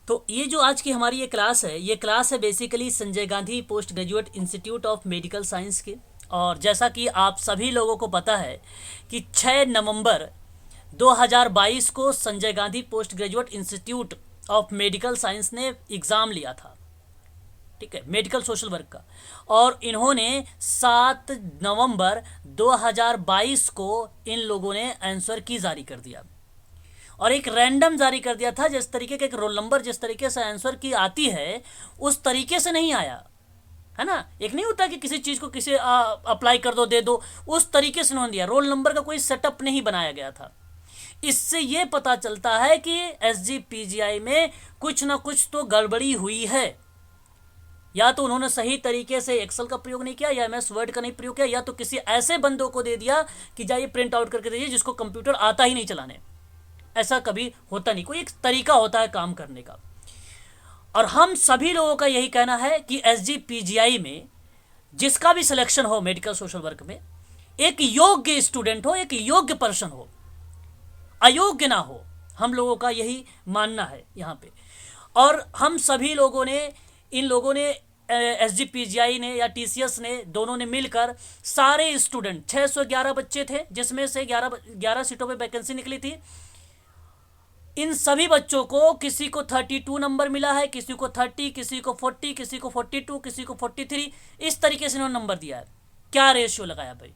तो ये जो आज की हमारी ये क्लास है basically Sanjay Gandhi post graduate institute of medical science की। और जैसा कि आप सभी लोगों को पता है कि 6 नवंबर 2022 को Sanjay Gandhi post graduate institute of medical science ने एग्ज़ाम लिया था, ठीक है, मेडिकल सोशल वर्क का। और इन्होंने 7 नवंबर 2022 को इन लोगों ने आंसर की जारी कर दिया और एक रैंडम जारी कर दिया था। जिस तरीके का एक रोल नंबर जिस तरीके से आंसर की आती है उस तरीके से नहीं आया, है ना। एक नहीं होता कि किसी चीज़ को किसी अप्लाई कर दो दे दो, उस तरीके से उन्होंने दिया। रोल नंबर का कोई सेटअप नहीं बनाया गया था। इससे ये पता चलता है कि एसजीपीजीआई में कुछ ना कुछ तो गड़बड़ी हुई है। या तो उन्होंने सही तरीके से एक्सेल का प्रयोग नहीं किया, या एमएस वर्ड का नहीं प्रयोग किया, या तो किसी ऐसे बंदों को दे दिया कि जाइए प्रिंट आउट करके दीजिए जिसको कंप्यूटर आता ही नहीं चलाने। ऐसा कभी होता नहीं, कोई एक तरीका होता है काम करने का। और हम सभी लोगों का यही कहना है कि एसजीपीजीआई में जिसका भी सिलेक्शन हो मेडिकल सोशल वर्क में, एक योग्य स्टूडेंट हो, एक योग्य पर्सन हो, अयोग्य ना हो। हम लोगों का यही मानना है यहाँ पे। और हम सभी लोगों ने, इन लोगों ने, एसजीपीजीआई ने या टीसीएस ने, दोनों ने मिलकर सारे स्टूडेंट 611 बच्चे थे जिसमें से 11 सीटों पे वैकेंसी निकली थी। इन सभी बच्चों को किसी को 32 नंबर मिला है, किसी को 30, किसी को 40, किसी को 42, किसी को 43। इस तरीके से इन्होंने नंबर दिया है। क्या रेशियो लगाया भाई?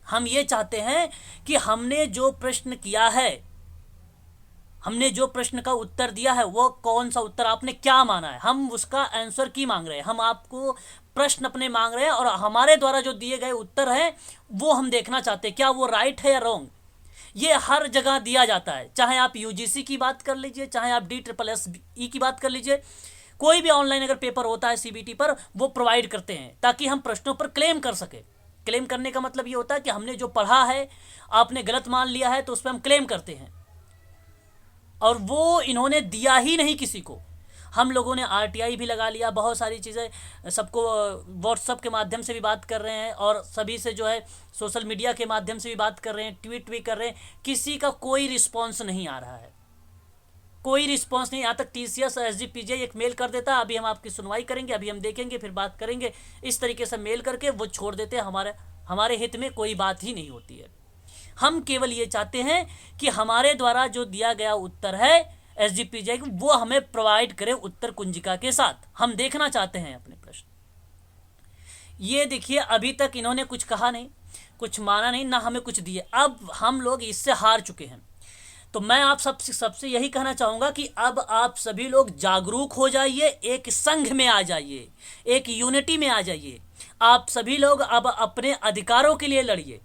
हम ये चाहते हैं कि हमने जो प्रश्न किया है, हमने जो प्रश्न का उत्तर दिया है, वो कौन सा उत्तर आपने क्या माना है, हम उसका आंसर की मांग रहे हैं। हम आपको प्रश्न अपने मांग रहे हैं और हमारे द्वारा जो दिए गए उत्तर हैं वो हम देखना चाहते हैं क्या वो राइट है या रॉन्ग। ये हर जगह दिया जाता है, चाहे आप यूजीसी की बात कर लीजिए, चाहे आप DSSE की बात कर लीजिए। कोई भी ऑनलाइन अगर पेपर होता है सीबीटी पर, वो प्रोवाइड करते हैं ताकि हम प्रश्नों पर क्लेम कर सके। क्लेम करने का मतलब ये होता है कि हमने जो पढ़ा है आपने गलत मान लिया है तो उस पर हम क्लेम करते हैं। और वो इन्होंने दिया ही नहीं किसी को। हम लोगों ने आरटीआई भी लगा लिया, बहुत सारी चीज़ें, सबको व्हाट्सअप के माध्यम से भी बात कर रहे हैं और सभी से जो है सोशल मीडिया के माध्यम से भी बात कर रहे हैं, ट्वीट भी कर रहे हैं। किसी का कोई रिस्पॉन्स नहीं आ रहा है, कोई रिस्पॉन्स नहीं। यहाँ तक टीसीएस एसजीपीजीआई एक मेल कर देता है, अभी हम आपकी सुनवाई करेंगे, अभी हम देखेंगे, फिर बात करेंगे, इस तरीके से मेल करके वो छोड़ देते हैं। हमारे हित में कोई बात ही नहीं होती है। हम केवल ये चाहते हैं कि हमारे द्वारा जो दिया गया उत्तर है एसजीपीजीआई को, वो हमें प्रोवाइड करे उत्तर कुंजिका के साथ। हम देखना चाहते हैं अपने प्रश्न। ये देखिए, अभी तक इन्होंने कुछ कहा नहीं, कुछ माना नहीं, ना हमें कुछ दिए। अब हम लोग इससे हार चुके हैं। तो मैं आप सबसे यही कहना चाहूँगा कि अब आप सभी लोग जागरूक हो जाइए, एक संघ में आ जाइए, एक यूनिटी में आ जाइए। आप सभी लोग अब अपने अधिकारों के लिए लड़िए।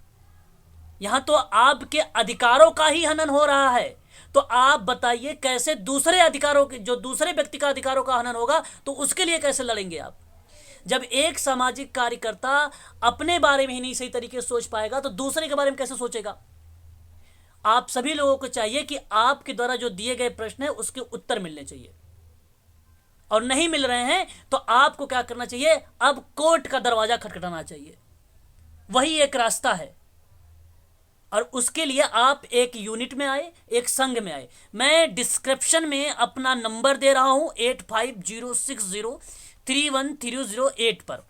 यहाँ तो आपके अधिकारों का ही हनन हो रहा है, तो आप बताइए कैसे दूसरे अधिकारों के, जो दूसरे व्यक्ति का अधिकारों का हनन होगा, तो उसके लिए कैसे लड़ेंगे आप? जब एक सामाजिक कार्यकर्ता अपने बारे में ही नहीं सही तरीके से सोच पाएगा तो दूसरे के बारे में कैसे सोचेगा? आप सभी लोगों को चाहिए कि आपके द्वारा जो दिए गए प्रश्न है उसके उत्तर मिलने चाहिए, और नहीं मिल रहे हैं तो आपको क्या करना चाहिए? अब कोर्ट का दरवाजा खटखटाना चाहिए। वही एक रास्ता है, और उसके लिए आप एक यूनिट में आए, एक संघ में आए। मैं डिस्क्रिप्शन में अपना नंबर दे रहा हूं 8506031308 पर,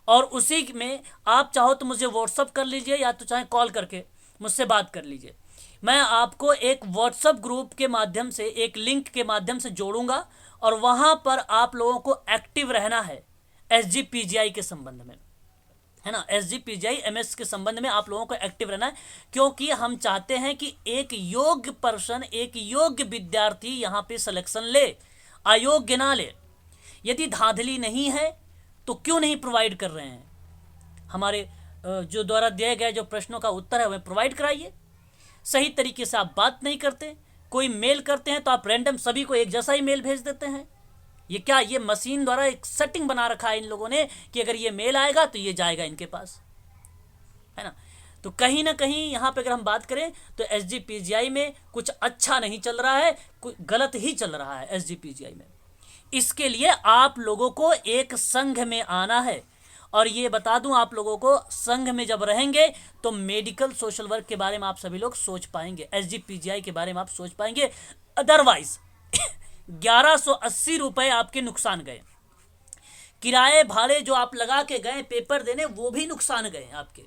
और उसी में आप चाहो तो मुझे व्हाट्सअप कर लीजिए, या तो चाहे कॉल करके मुझसे बात कर लीजिए। मैं आपको एक व्हाट्सअप ग्रुप के माध्यम से, एक लिंक के माध्यम से जोड़ूंगा, और वहां पर आप लोगों को एक्टिव रहना है एसजीपीजीआई के संबंध में, है ना। एसजीपीजीआई एमएस के संबंध में आप लोगों को एक्टिव रहना है, क्योंकि हम चाहते हैं कि एक योग्य पर्सन, एक योग्य विद्यार्थी यहाँ पे सिलेक्शन ले, अयोग्य ना ले। यदि धांधली नहीं है तो क्यों नहीं प्रोवाइड कर रहे हैं? हमारे जो द्वारा दिए गए जो प्रश्नों का उत्तर है वह प्रोवाइड कराइए। सही तरीके से आप बात नहीं करते, कोई मेल करते हैं तो आप रैंडम सभी को एक जैसा ही मेल भेज देते हैं। ये क्या, ये मशीन द्वारा एक सेटिंग बना रखा है इन लोगों ने कि अगर ये मेल आएगा तो ये जाएगा इनके पास, है ना। तो कहीं ना कहीं यहाँ पे अगर हम बात करें तो एसजीपीजीआई में कुछ अच्छा नहीं चल रहा है, कुछ गलत ही चल रहा है एसजीपीजीआई में। इसके लिए आप लोगों को एक संघ में आना है। और ये बता दूं आप लोगों को, संघ में जब रहेंगे तो मेडिकल सोशल वर्क के बारे में आप सभी लोग सोच पाएंगे, एसजीपीजीआई के बारे में आप सोच पाएंगे। अदरवाइज 1180 रुपए आपके नुकसान गए। किराए भाड़े जो आप लगा के गए पेपर देने वो भी नुकसान गए आपके,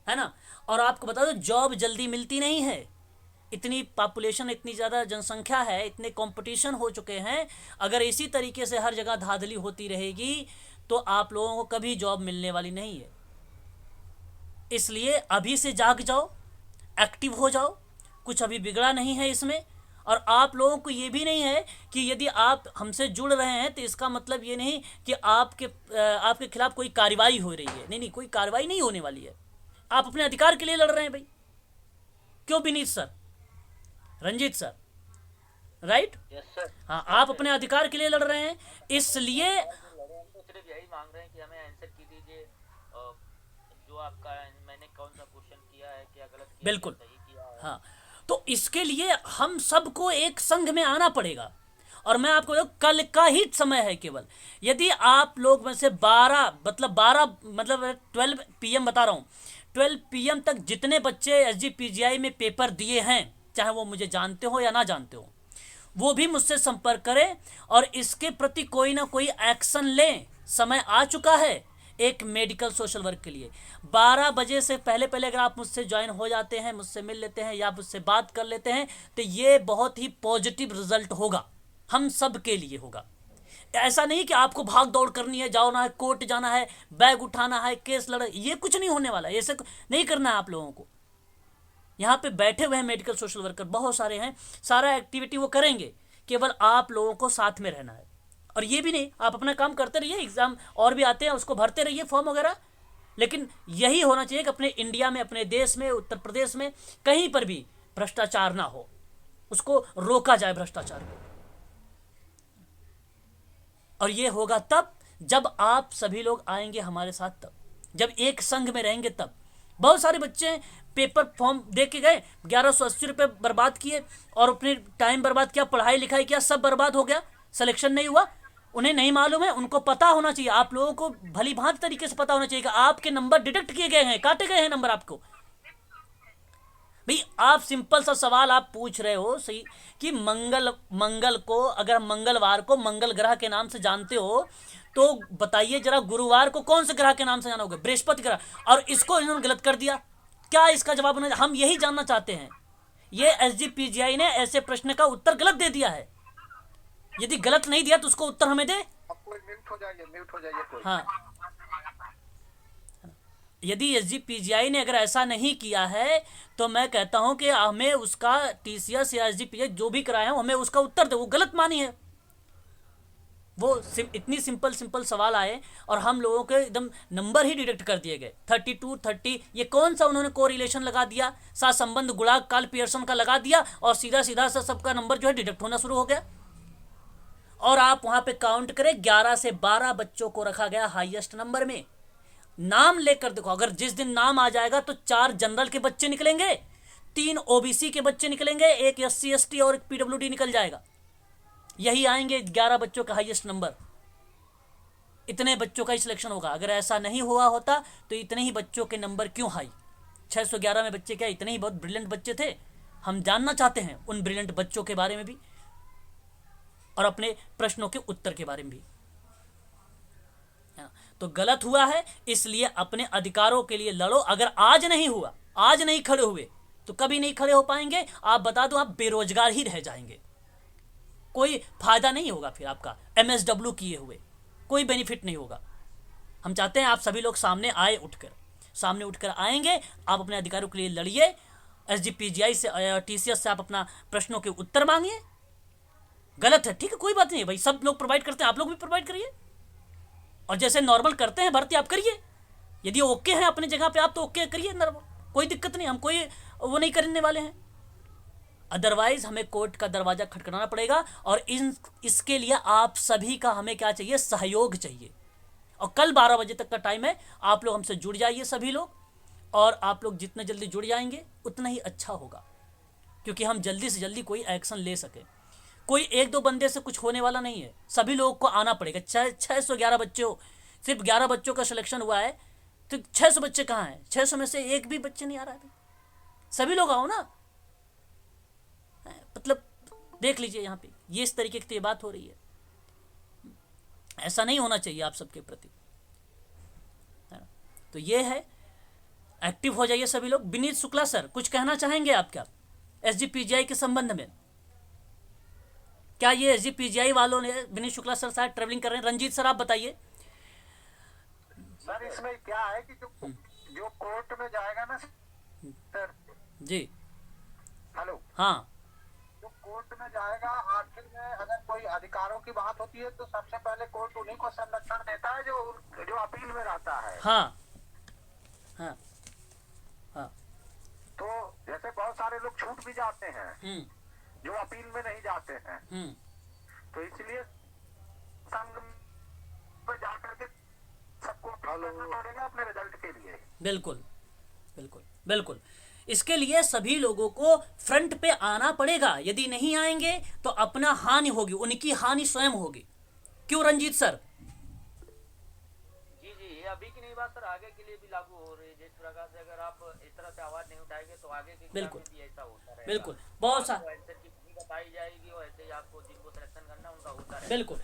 है ना। और आपको बता दो जॉब जल्दी मिलती नहीं है, इतनी पॉपुलेशन, इतनी ज़्यादा जनसंख्या है, इतने कंपटीशन हो चुके हैं। अगर इसी तरीके से हर जगह धांधली होती रहेगी तो आप लोगों को कभी जॉब मिलने वाली नहीं है। इसलिए अभी से जाग जाओ, एक्टिव हो जाओ, कुछ अभी बिगड़ा नहीं है इसमें। और आप लोगों को ये भी नहीं है कि यदि आप हमसे जुड़ रहे हैं तो इसका मतलब ये नहीं कि आपके खिलाफ कोई कार्रवाई हो रही है। नहीं नहीं, कोई कार्रवाई नहीं होने वाली है। आप अपने अधिकार के लिए लड़ रहे हैं भाई। क्यों Vineet sir, Ranjeet sir, right? Yes sir. हाँ, आप अपने अधिकार के लिए लड़ रहे हैं, इसलिए तो सिर्फ यही मांग रहे हैं कि हमें आंसर की दीजिए, जो आपका मैंने कौन सा क्वेश्चन किया है, क्या गलत किया, बिल्कुल। क्या सही किया है। हाँ, तो इसके लिए हम सबको एक संघ में आना पड़ेगा। और मैं आपको कल का ही समय है केवल। यदि आप लोग में से 12 PM बता रहा हूँ, 12 PM तक जितने बच्चे SGPGI में पेपर दिए हैं, चाहे वो मुझे जानते हो या ना जानते हो, वो भी मुझसे संपर्क करें और इसके प्रति कोई ना कोई एक्शन लें। समय आ चुका है एक मेडिकल सोशल वर्क के लिए। 12 बजे से पहले पहले अगर आप मुझसे ज्वाइन हो जाते हैं, मुझसे मिल लेते हैं या मुझसे बात कर लेते हैं, तो ये बहुत ही पॉजिटिव रिजल्ट होगा, हम सब के लिए होगा। ऐसा नहीं कि आपको भाग दौड़ करनी है, जाना है, कोर्ट जाना है, बैग उठाना है, केस लड़, ये कुछ नहीं होने वाला, ऐसे नहीं करना है आप लोगों को। यहाँ पे बैठे हुए हैं मेडिकल सोशल वर्कर बहुत सारे हैं, सारा एक्टिविटी वो करेंगे, केवल आप लोगों को साथ में रहना है। और ये भी नहीं, आप अपना काम करते रहिए, एग्जाम और भी आते हैं उसको भरते रहिए फॉर्म वगैरह, लेकिन यही होना चाहिए कि अपने इंडिया में, अपने देश में, उत्तर प्रदेश में कहीं पर भी भ्रष्टाचार ना हो, उसको रोका जाए भ्रष्टाचार को। और ये होगा तब जब आप सभी लोग आएंगे हमारे साथ, तब जब एक संघ में रहेंगे तब। बहुत सारे बच्चे पेपर फॉर्म दे के गए, 1180 रुपये बर्बाद किए और अपने टाइम बर्बाद किया, पढ़ाई लिखाई किया, सब बर्बाद हो गया, सिलेक्शन नहीं हुआ। उन्हें नहीं मालूम है, उनको पता होना चाहिए, आप लोगों को भली भांति तरीके से पता होना चाहिए कि आपके नंबर डिडक्ट किए गए हैं, काटे गए हैं नंबर आपको। भाई आप सिंपल सा सवाल आप पूछ रहे हो सही कि मंगल को, अगर मंगलवार को मंगल ग्रह के नाम से जानते हो तो बताइए जरा गुरुवार को कौन से ग्रह के नाम से जाना होगा? बृहस्पति ग्रह। और इसको इन्होंने गलत कर दिया, क्या इसका जवाब उन्हें? हम यही जानना चाहते हैं। ये SGPGI ने ऐसे प्रश्न का उत्तर गलत दे दिया है। यदि गलत नहीं दिया तो उसको उत्तर हमें दे। म्यूट हो जाइए कोई। हाँ, यदि SGPGI ने अगर ऐसा नहीं किया है तो मैं कहता हूं कि हमें उसका TCS या SGPGI जो भी कराया है हमें उसका उत्तर दे। वो गलत मानी है, वो इतनी सिंपल सवाल आए और हम लोगों के एकदम नंबर ही डिडक्ट कर दिए गए। 32 30 ये कौन सा उन्होंने कोरिलेशन लगा दिया, साथ संबंध गुणांक काल पियर्सन का लगा दिया और सीधा सीधा सा सबका नंबर जो है डिडक्ट होना शुरू हो गया। और आप वहां पे काउंट करें, 11 से 12 बच्चों को रखा गया हाईएस्ट नंबर में। नाम लेकर देखो, अगर जिस दिन नाम आ जाएगा तो 4 जनरल के बच्चे निकलेंगे, 3 OBC के बच्चे निकलेंगे, एक SC ST और एक PWD निकल जाएगा। यही आएंगे 11 बच्चों का हाईएस्ट नंबर। इतने बच्चों का ही सिलेक्शन होगा। अगर ऐसा नहीं हुआ होता तो इतने ही बच्चों के नंबर क्यों हाई? 611 में बच्चे क्या इतने ही बहुत ब्रिलियंट बच्चे थे? हम जानना चाहते हैं उन ब्रिलियंट बच्चों के बारे में भी और अपने प्रश्नों के उत्तर के बारे में भी। तो गलत हुआ है, इसलिए अपने अधिकारों के लिए लड़ो। अगर आज नहीं हुआ, आज नहीं खड़े हुए तो कभी नहीं खड़े हो पाएंगे। आप बता दो, आप बेरोजगार ही रह जाएंगे, कोई फायदा नहीं होगा फिर आपका MSW किए हुए, कोई बेनिफिट नहीं होगा। हम चाहते हैं आप सभी लोग सामने आए, सामने उठकर आएंगे, आप अपने अधिकारों के लिए लड़िए। SGPGI से, TCS से आप अपना प्रश्नों के उत्तर मांगिए। गलत है, ठीक है, कोई बात नहीं भाई, सब लोग प्रोवाइड करते हैं, आप लोग भी प्रोवाइड करिए। और जैसे नॉर्मल करते हैं भर्ती आप करिए। यदि ओके है अपनी जगह पे आप तो ओके करिए, कोई दिक्कत नहीं, हम कोई वो नहीं करने वाले हैं। अदरवाइज हमें कोर्ट का दरवाजा खटखटाना पड़ेगा। और इसके लिए आप सभी का हमें क्या चाहिए? सहयोग चाहिए। और कल 12 बजे तक का टाइम है, आप लोग हमसे जुड़ जाइए सभी लोग। और आप लोग जितने जल्दी जुड़ जाएंगे उतना ही अच्छा होगा, क्योंकि हम जल्दी से जल्दी कोई एक्शन ले सके। कोई 1-2 बंदे से कुछ होने वाला नहीं है, सभी लोगों को आना पड़ेगा। 611 बच्चे हो, सिर्फ 11 बच्चों का सिलेक्शन हुआ है तो 600 बच्चे कहाँ हैं? 600 में से एक भी बच्चे नहीं आ रहा है। सभी लोग आओ ना, मतलब देख लीजिए यहाँ पे ये इस तरीके की बात हो रही है। ऐसा नहीं होना चाहिए आप सबके प्रति, है ना। तो ये है, एक्टिव हो जाइए सभी लोग। विनीत शुक्ला सर कुछ कहना चाहेंगे आप क्या एसजीपीजीआई के संबंध में? क्या ये एसजीपीजीआई वालों ने, विनीत शुक्ला सर शायद ट्रेवलिंग कर रहे हैं, रंजीत सर आप बताइए। सर इसमें क्या है कि जो कोर्ट में जाएगा ना सर जी, हेलो, हाँ जो कोर्ट में जाएगा आखिर में अगर कोई अधिकारों की बात होती है तो सबसे पहले कोर्ट उन्हीं को संरक्षण देता है जो अपील में रहता है। हाँ हाँ हाँ। तो जैसे बहुत सारे लोग छूट भी जाते हैं जो अपील में नहीं जाते हैं, तो इसलिए संघ में जाकर के सबको करना पड़ेगा अपने रिजल्ट के लिए। बिल्कुल बिल्कुल बिल्कुल, इसके लिए सभी लोगों को फ्रंट पे आना पड़ेगा। यदि नहीं आएंगे तो अपना हानि होगी, उनकी हानि स्वयं होगी। क्यों रंजीत सर? जी जी, ये अभी की नहीं बात सर, आगे के लिए भी लागू हो रही है। जिस प्रकार से अगर आप इस तरह से आवाज नहीं उठाएंगे तो आगे के एग्जाम में भी ऐसा होता रहेगा। बिल्कुल, बहुत सा आंसर की विधि बताई जाएगी और ऐसे ही आपको जिनको सिलेक्शन करना उनका होता रहेगा। बिल्कुल,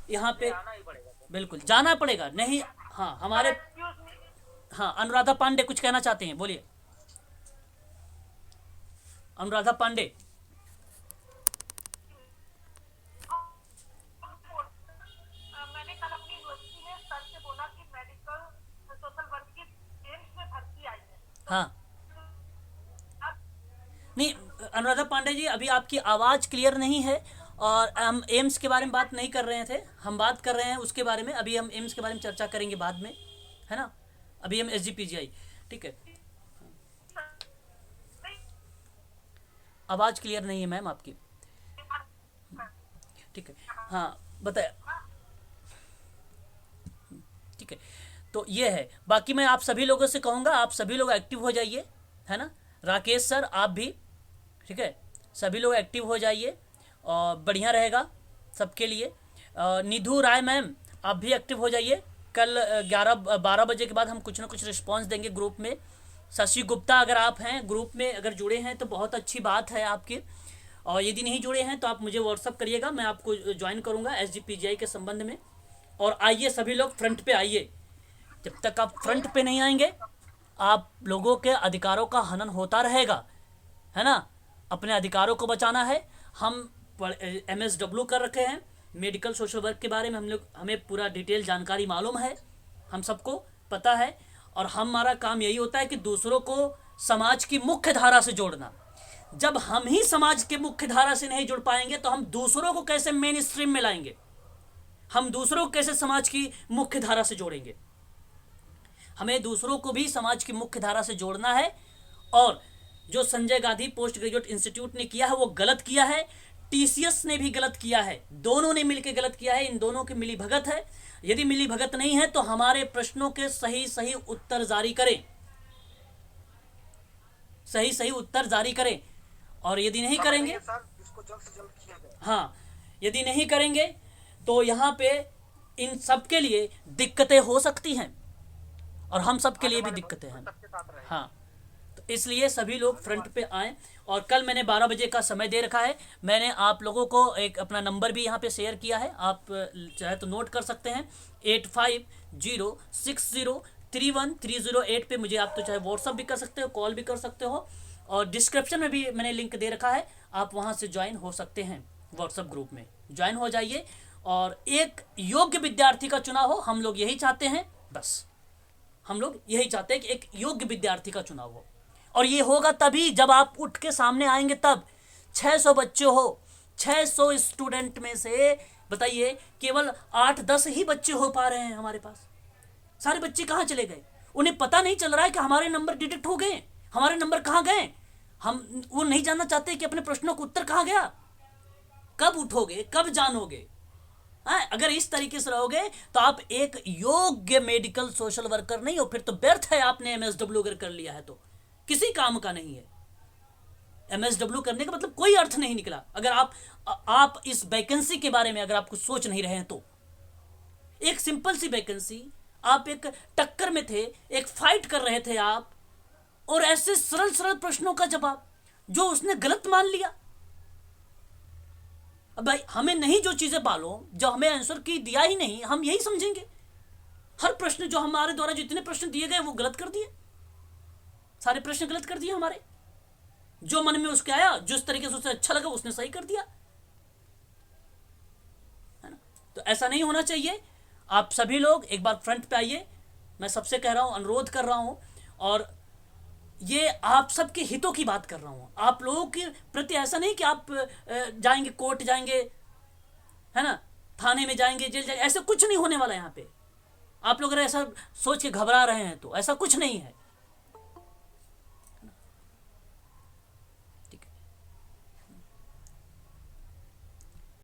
यहाँ पे आना ही पड़ेगा सर। बिल्कुल जाना पड़ेगा। नहीं, हाँ हमारे, हाँ अनुराधा पांडे कुछ कहना चाहते हैं, बोलिए अनुराधा पांडे। मैंने कल अपनी यूनिवर्सिटी में सर से बोला कि मेडिकल सोशल वर्क की एम्स में भर्ती आई है। हाँ नहीं अनुराधा पांडे जी, अभी आपकी आवाज़ क्लियर नहीं है और हम एम्स के बारे में बात नहीं कर रहे थे, हम बात कर रहे हैं उसके बारे में। अभी हम एम्स के बारे में चर्चा करेंगे बाद में, है ना। अभी हम एसजीपीजीआई, ठीक है। आवाज़ क्लियर नहीं है मैम आपकी, ठीक है। हाँ बताए, ठीक है। तो ये है, बाकी मैं आप सभी लोगों से कहूँगा आप सभी लोग एक्टिव हो जाइए, है ना। राकेश सर आप भी, ठीक है, सभी लोग एक्टिव हो जाइए और बढ़िया रहेगा सबके लिए। निधु राय मैम आप भी एक्टिव हो जाइए। कल 11-12 बजे के बाद हम कुछ ना कुछ रिस्पांस देंगे ग्रुप में। शशि गुप्ता अगर आप हैं ग्रुप में, अगर जुड़े हैं तो बहुत अच्छी बात है आपकी, और यदि नहीं जुड़े हैं तो आप मुझे व्हाट्सअप करिएगा, मैं आपको ज्वाइन करूँगा एसजीपीजीआई के संबंध में। और आइए सभी लोग फ्रंट पे आइए, जब तक आप फ्रंट पे नहीं आएंगे आप लोगों के अधिकारों का हनन होता रहेगा, है ना। अपने अधिकारों को बचाना है। हम MSW कर रखे हैं, मेडिकल सोशल वर्क के बारे में हमें पूरा डिटेल जानकारी मालूम है, हम सबको पता है। और हमारा काम यही होता है कि दूसरों को समाज की मुख्य धारा से जोड़ना। जब हम ही समाज के मुख्य धारा से नहीं जुड़ पाएंगे तो हम दूसरों को कैसे मेन स्ट्रीम में लाएंगे, हम दूसरों को कैसे समाज की मुख्य धारा से जोड़ेंगे। हमें दूसरों को भी समाज की मुख्य धारा से जोड़ना है। और जो Sanjay Gandhi post graduate institute ने किया है वो गलत किया है, TCS ने भी गलत किया है, दोनों ने मिलकर गलत किया है। इन दोनों की मिली भगत है। यदि मिली भगत नहीं है तो हमारे प्रश्नों के सही सही उत्तर जारी करें, सही सही उत्तर जारी करें। और यदि नहीं करेंगे, इसको जल्द से जल्द किया जाए। हाँ यदि नहीं करेंगे तो यहाँ पे इन सब के लिए दिक्कतें हो सकती हैं, और हम सब के लिए भी दिक्कतें हैं। हाँ, तो इसलिए सभी लोग फ्रंट पे आएँ। और कल मैंने 12 बजे का समय दे रखा है। मैंने आप लोगों को एक अपना नंबर भी यहाँ पे शेयर किया है, आप चाहे तो नोट कर सकते हैं। 8506031308 पे मुझे आप तो चाहे व्हाट्सअप भी कर सकते हो, कॉल भी कर सकते हो, और डिस्क्रिप्शन में भी मैंने लिंक दे रखा है, आप वहाँ से ज्वाइन हो सकते हैं। व्हाट्सअप ग्रुप में ज्वाइन हो जाइए और एक योग्य विद्यार्थी का चुनाव हो। हम लोग यही चाहते हैं, बस हम लोग यही चाहते हैं कि एक योग्य विद्यार्थी का चुनाव हो। और ये होगा तभी जब आप उठ के सामने आएंगे, तब 600 बच्चे हो, 600 स्टूडेंट में से बताइए केवल 8-10 ही बच्चे हो पा रहे हैं हमारे पास। सारे बच्चे कहाँ चले गए? उन्हें पता नहीं चल रहा है कि हमारे नंबर डिटेक्ट हो गए, हमारे नंबर कहाँ गए। हम वो नहीं जानना चाहते कि अपने प्रश्नों का उत्तर कहाँ गया। कब उठोगे, कब जानोगे? अगर इस तरीके से रहोगे तो आप एक योग्य मेडिकल सोशल वर्कर नहीं हो। फिर तो व्यर्थ है, आपने MSW अगर कर लिया है तो किसी काम का नहीं है। MSW करने का मतलब कोई अर्थ नहीं निकला अगर आप इस वैकेंसी के बारे में अगर आप कुछ सोच नहीं रहे हैं तो। एक सिंपल सी वैकेंसी, आप एक टक्कर में थे, एक फाइट कर रहे थे आप, और ऐसे सरल सरल प्रश्नों का जवाब जो उसने गलत मान लिया। अब भाई हमें नहीं जो चीज़ें मालूम, जो हमें आंसर की दिया ही नहीं, हम यही समझेंगे हर प्रश्न जो हमारे द्वारा जितने प्रश्न दिए गए वो गलत कर दिए, सारे प्रश्न गलत कर दिए हमारे। जो मन में उसके आया, जिस तरीके से उसे अच्छा लगा उसने सही कर दिया, है ना। तो ऐसा नहीं होना चाहिए। आप सभी लोग एक बार फ्रंट पे आइए, मैं सबसे कह रहा हूं, अनुरोध कर रहा हूं, और ये आप सबके हितों की बात कर रहा हूं। आप लोगों के प्रति ऐसा नहीं कि आप जाएंगे कोर्ट जाएंगे, है ना, थाने में जाएंगे, जेल जाएंगे, ऐसा कुछ नहीं होने वाला यहाँ पे। आप लोग अगर ऐसा सोच के घबरा रहे हैं तो ऐसा कुछ नहीं है।